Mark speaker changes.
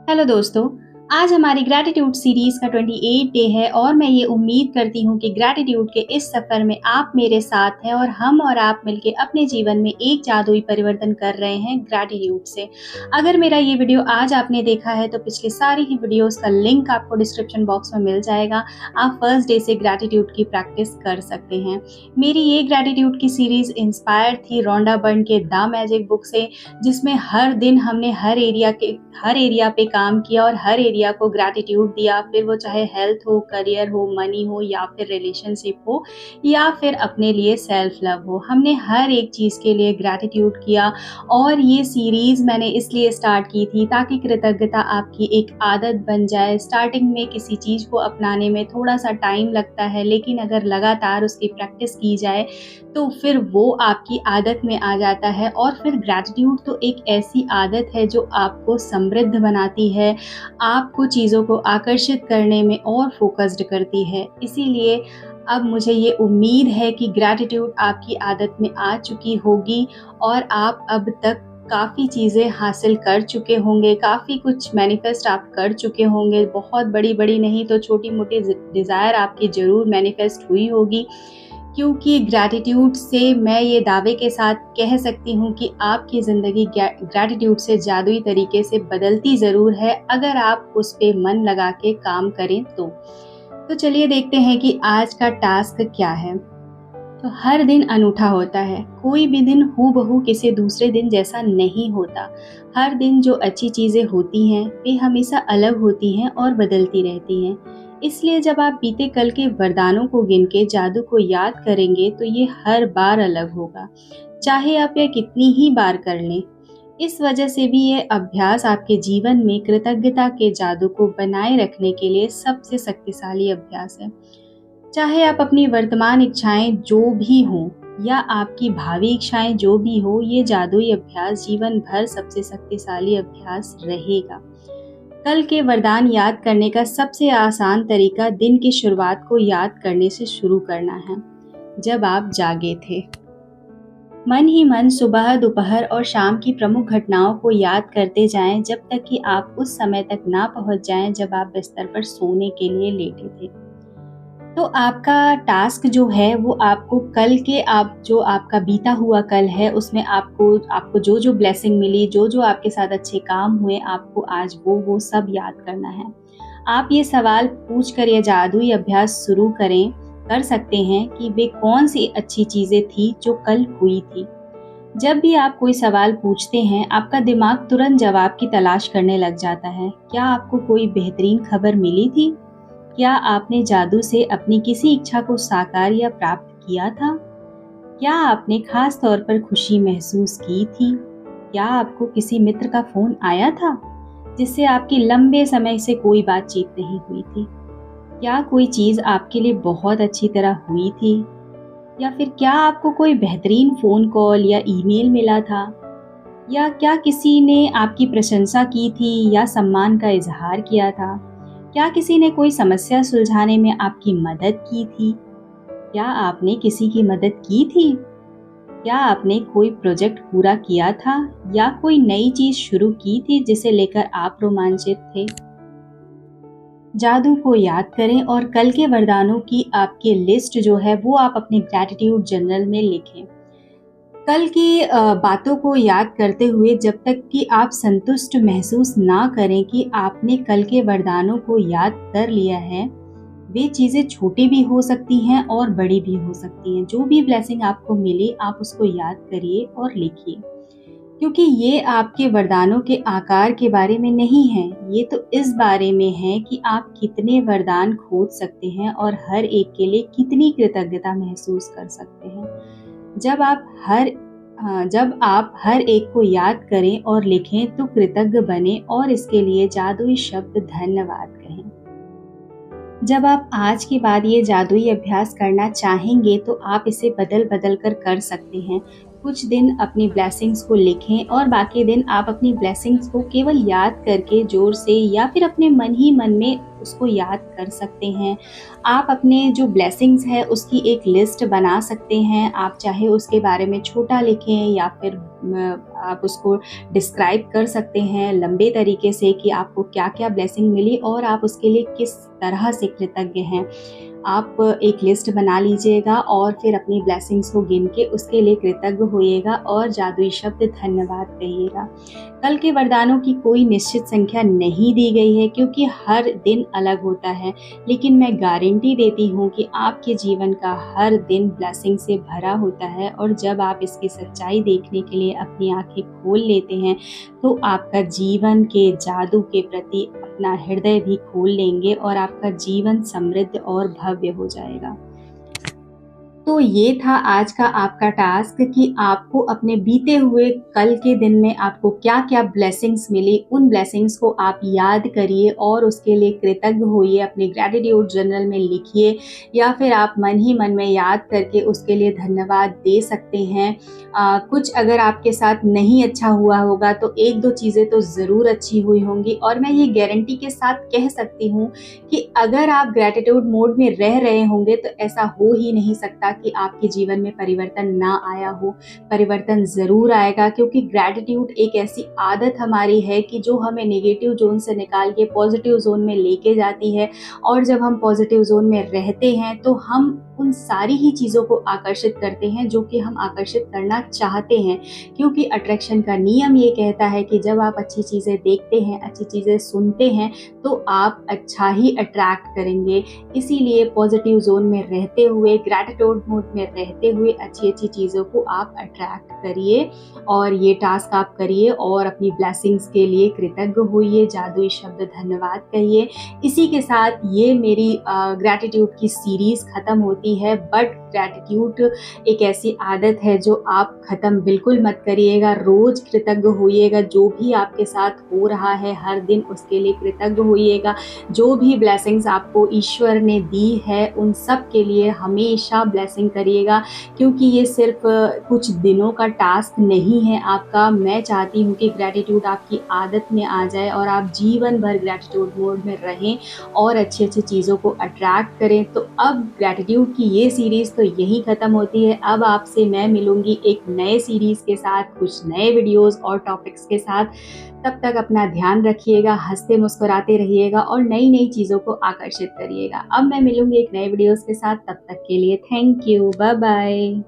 Speaker 1: Hello दोस्तों। आज हमारी ग्रैटिट्यूड सीरीज का 28 डे है और मैं ये उम्मीद करती हूँ कि ग्रैटिट्यूड के इस सफ़र में आप मेरे साथ हैं और हम और आप मिलके अपने जीवन में एक जादुई परिवर्तन कर रहे हैं ग्रैटिट्यूड से। अगर मेरा ये वीडियो आज आपने देखा है तो पिछले सारी ही वीडियोस का लिंक आपको डिस्क्रिप्शन बॉक्स में मिल जाएगा। आप फर्स्ट डे से ग्रैटिट्यूड की प्रैक्टिस कर सकते हैं। मेरी ये ग्रैटिट्यूड की सीरीज इंस्पायर्ड थी रोंडा बर्न के द मैजिक बुक से, जिसमें हर दिन हमने हर एरिया पे काम किया और हर एरिया को ग्रैटिट्यूड दिया, फिर वो चाहे हेल्थ हो, करियर हो, मनी हो या फिर रिलेशनशिप हो या फिर अपने लिए सेल्फ लव हो। हमने हर एक चीज़ के लिए ग्रैटिट्यूड किया और ये सीरीज़ मैंने इसलिए स्टार्ट की थी ताकि कृतज्ञता आपकी एक आदत बन जाए। स्टार्टिंग में किसी चीज़ को अपनाने में थोड़ा सा टाइम लगता है, लेकिन अगर लगातार उसकी प्रैक्टिस की जाए तो फिर वो आपकी आदत में आ जाता है। और फिर ग्रैटिट्यूड तो एक ऐसी आदत है जो आपको समृद्ध बनाती है, आपको चीज़ों को आकर्षित करने में और फोकस्ड करती है। इसीलिए अब मुझे ये उम्मीद है कि ग्रैटिट्यूड आपकी आदत में आ चुकी होगी और आप अब तक काफ़ी चीज़ें हासिल कर चुके होंगे, काफ़ी कुछ मैनिफेस्ट आप कर चुके होंगे। बहुत बड़ी-बड़ी नहीं तो छोटी-मोटी डिज़ायर आपकी ज़रूर मैनिफेस्ट हुई होगी, क्योंकि ग्रैटिट्यूड से मैं ये दावे के साथ कह सकती हूँ कि आपकी ज़िंदगी ग्रैटिट्यूड से जादुई तरीके से बदलती ज़रूर है, अगर आप उस पे मन लगा के काम करें तो। तो चलिए देखते हैं कि आज का टास्क क्या है। तो हर दिन अनूठा होता है, कोई भी दिन हूबहू किसी दूसरे दिन जैसा नहीं होता। हर दिन जो अच्छी चीज़ें होती हैं वे हमेशा अलग होती हैं और बदलती रहती हैं। इसलिए जब आप बीते कल के वरदानों को गिन के जादू को याद करेंगे तो ये हर बार अलग होगा, चाहे आप यह कितनी ही बार कर लें। इस वजह से भी ये अभ्यास आपके जीवन में कृतज्ञता के जादू को बनाए रखने के लिए सबसे शक्तिशाली अभ्यास है। चाहे आप अपनी वर्तमान इच्छाएं जो भी हों या आपकी भावी इच्छाएं जो भी हो, ये जादुई अभ्यास जीवन भर सबसे शक्तिशाली अभ्यास रहेगा। कल के वरदान याद करने का सबसे आसान तरीका दिन की शुरुआत को याद करने से शुरू करना है। जब आप जागे थे, मन ही मन सुबह, दोपहर और शाम की प्रमुख घटनाओं को याद करते जाएं जब तक कि आप उस समय तक ना पहुंच जाएं जब आप बिस्तर पर सोने के लिए लेटे थे। तो आपका टास्क जो है वो आपको कल के जो आपका बीता हुआ कल है उसमें आपको आपको जो ब्लेसिंग मिली, जो आपके साथ अच्छे काम हुए, आपको आज वो सब याद करना है। आप ये सवाल पूछ कर यह जादुई अभ्यास शुरू कर सकते हैं कि वे कौन सी अच्छी चीज़ें थी जो कल हुई थी। जब भी आप कोई सवाल पूछते हैं, आपका दिमाग तुरंत जवाब की तलाश करने लग जाता है। क्या आपको कोई बेहतरीन खबर मिली थी? क्या आपने जादू से अपनी किसी इच्छा को साकार या प्राप्त किया था? क्या आपने खास तौर पर खुशी महसूस की थी? क्या आपको किसी मित्र का फोन आया था जिससे आपकी लंबे समय से कोई बातचीत नहीं हुई थी? क्या कोई चीज़ आपके लिए बहुत अच्छी तरह हुई थी? या फिर क्या आपको कोई बेहतरीन फ़ोन कॉल या ईमेल मिला था? या क्या किसी ने आपकी प्रशंसा की थी या सम्मान का इजहार किया था? क्या किसी ने कोई समस्या सुलझाने में आपकी मदद की थी? क्या आपने किसी की मदद की थी? क्या आपने कोई प्रोजेक्ट पूरा किया था या कोई नई चीज़ शुरू की थी जिसे लेकर आप रोमांचित थे? जादू को याद करें और कल के वरदानों की आपकी लिस्ट जो है वो आप अपने ग्रैटिट्यूड जर्नल में लिखें। कल की बातों को याद करते हुए जब तक कि आप संतुष्ट महसूस ना करें कि आपने कल के वरदानों को याद कर लिया है, वे चीज़ें छोटी भी हो सकती हैं और बड़ी भी हो सकती हैं। जो भी ब्लेसिंग आपको मिले आप उसको याद करिए और लिखिए, क्योंकि ये आपके वरदानों के आकार के बारे में नहीं है, ये तो इस बारे में है कि आप कितने वरदान खोज सकते हैं और हर एक के लिए कितनी कृतज्ञता महसूस कर सकते हैं। जब आप हर एक को याद करें और लिखें तो कृतज्ञ बने और इसके लिए जादुई शब्द धन्यवाद कहें। जब आप आज के बाद ये जादुई अभ्यास करना चाहेंगे तो आप इसे बदल बदल कर सकते हैं। कुछ दिन अपनी ब्लेसिंग्स को लिखें और बाकी दिन आप अपनी ब्लेसिंग्स को केवल याद करके ज़ोर से या फिर अपने मन ही मन में उसको याद कर सकते हैं। आप अपने जो ब्लेसिंग्स है उसकी एक लिस्ट बना सकते हैं। आप चाहे उसके बारे में छोटा लिखें या फिर आप उसको डिस्क्राइब कर सकते हैं लंबे तरीके से कि आपको क्या-क्या ब्लेसिंग मिली और आप उसके लिए किस तरह से कृतज्ञ हैं। आप एक लिस्ट बना लीजिएगा और फिर अपनी ब्लेसिंग्स को गिन के उसके लिए कृतज्ञ होइएगा और जादुई शब्द धन्यवाद कहिएगा। कल के वरदानों की कोई निश्चित संख्या नहीं दी गई है क्योंकि हर दिन अलग होता है, लेकिन मैं गारंटी देती हूँ कि आपके जीवन का हर दिन ब्लेसिंग से भरा होता है और जब आप इसकी सच्चाई देखने के लिए अपनी आंखें खोल लेते हैं, तो आपका जीवन के जादू के प्रति अपना हृदय भी खोल लेंगे और आपका जीवन समृद्ध और भव्य हो जाएगा। तो ये था आज का आपका टास्क कि आपको अपने बीते हुए कल के दिन में आपको क्या-क्या ब्लेसिंग्स मिली, उन ब्लेसिंग्स को आप याद करिए और उसके लिए कृतज्ञ होइए, अपने ग्रैटिट्यूड जर्नल में लिखिए या फिर आप मन ही मन में याद करके उसके लिए धन्यवाद दे सकते हैं। कुछ अगर आपके साथ नहीं अच्छा हुआ होगा तो 1-2 चीज़ें तो ज़रूर अच्छी हुई होंगी और मैं ये गारंटी के साथ कह सकती हूँ कि अगर आप ग्रैटिट्यूड मोड में रह रहे होंगे तो ऐसा हो ही नहीं सकता कि आपके जीवन में परिवर्तन ना आया हो। परिवर्तन ज़रूर आएगा क्योंकि ग्रैटिट्यूड एक ऐसी आदत हमारी है कि जो हमें नेगेटिव ज़ोन से निकाल के पॉजिटिव ज़ोन में लेके जाती है और जब हम पॉजिटिव ज़ोन में रहते हैं तो हम उन सारी ही चीज़ों को आकर्षित करते हैं जो कि हम आकर्षित करना चाहते हैं, क्योंकि अट्रैक्शन का नियम ये कहता है कि जब आप अच्छी चीज़ें देखते हैं, अच्छी चीज़ें सुनते हैं, तो आप अच्छा ही अट्रैक्ट करेंगे। इसीलिए पॉजिटिव ज़ोन में रहते हुए, ग्रैटिट्यूड मोड में रहते हुए अच्छी-अच्छी चीज़ों को आप अट्रैक्ट करिए और ये टास्क आप करिए और अपनी ब्लेसिंग्स के लिए कृतज्ञ होइए, जादुई शब्द धन्यवाद कहिए। इसी के साथ ये मेरी ग्रैटिट्यूड की सीरीज़ ख़त्म होती है, बट ग्रैटिट्यूड एक ऐसी आदत है जो आप ख़त्म बिल्कुल मत करिएगा। रोज़ कृतज्ञ होइएगा, जो भी आपके साथ हो रहा है हर दिन उसके लिए कृतज्ञ होइएगा। जो भी ब्लेसिंग्स आपको ईश्वर ने दी है उन सब के लिए हमेशा ब्लेसिंग करिएगा, क्योंकि ये सिर्फ कुछ दिनों का टास्क नहीं है आपका। मैं चाहती हूँ कि ग्रैटिट्यूड आपकी आदत में आ जाए और आप जीवन भर ग्रैटिट्यूड मोड में रहें और अच्छी-अच्छी चीज़ों को अट्रैक्ट करें। तो अब ग्रैटिट्यूड की ये सीरीज़ तो यहीं ख़त्म होती है। अब आपसे मैं मिलूँगी एक नए सीरीज़ के साथ, कुछ नए वीडियोज़ और टॉपिक्स के साथ। तब तक अपना ध्यान रखिएगा, हँसते मुस्कुराते रहिएगा और नई-नई चीज़ों को आकर्षित करिएगा। अब मैं मिलूँगी एक नए वीडियोज़ के साथ, तब तक के लिए थैंक यू, बाय बाय।